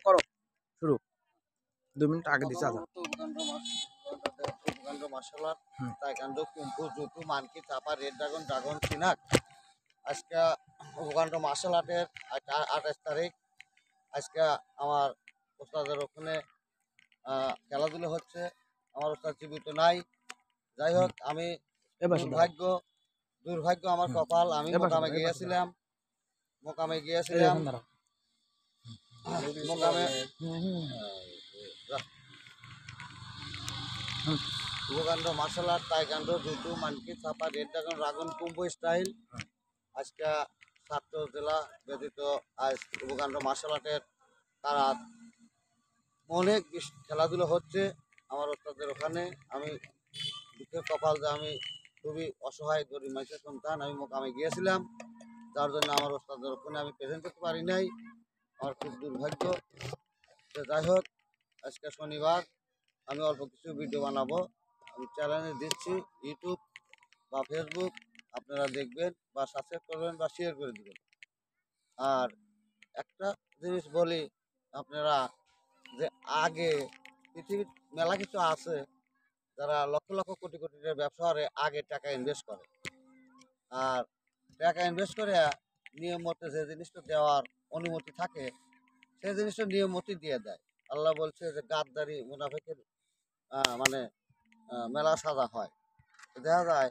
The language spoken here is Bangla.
করো শুরু 2 মিনিট আগে দিছে আদা উপকাণ্ড মার্শাল আর্ট তাইকান্ড কুম্ফু জুতু মানকি চাপা রেড ড্রাগন ড্রাগন চিনাক আজকে উপকাণ্ড মার্শাল আর্টের 28 তারিখ আজকে আমার ওস্তাদের ওখানে খেলাধুলো হচ্ছে। আমার ওস্তাদ জীবিত নাই, যাই হোক আমি দুর্ভাগ্য আমার কপাল, আমি মোকামে গিয়েছিলাম মোকামে উপকাণ্ড মার্শাল আর্ট তাইকান্ড জুতু মানকি চাপা red dragon dragon kung fu style আজকে ছাত্র জেলা ব্যতীত আজ উপকাণ্ড মার্শাল আর্টের তারা অনেক খেলাধুলো হচ্ছে আমার ওস্তাদের ওখানে। আমি দুঃখের কপাল যে আমি খুবই অসহায় গরিব মানুষের সন্তান, আমি মোকামে গিয়েছিলাম, যার জন্য আমার ওস্তাদের ওখানে আমি প্রেজেন্ট করতে পারি নাই, আমার খুব দুর্ভাগ্য। তো যাই হোক আজকে শনিবার আমি অল্প কিছু ভিডিও বানাবো, আমি চ্যানেলে দিচ্ছি, ইউটিউব বা ফেসবুক আপনারা দেখবেন বা সাবস্ক্রাইব করবেন বা শেয়ার করে দেবেন। আর একটা জিনিস বলি, আপনারা যে আগে পৃথিবীর মেলা কিছু আছে যারা লক্ষ লক্ষ কোটি কোটি ব্যবসা করে, আগে টাকা ইনভেস্ট করে, আর টাকা ইনভেস্ট করে নিয়ম মতো যে জিনিসটা দেওয়ার অনুমতি থাকে সেই জিনিসটা নিয়ম মতো দিয়ে দেয়। আল্লাহ বলছে যে গাদ্দারি মুনাফিকের মানে মেলা সাজা হয়। দেখা যায়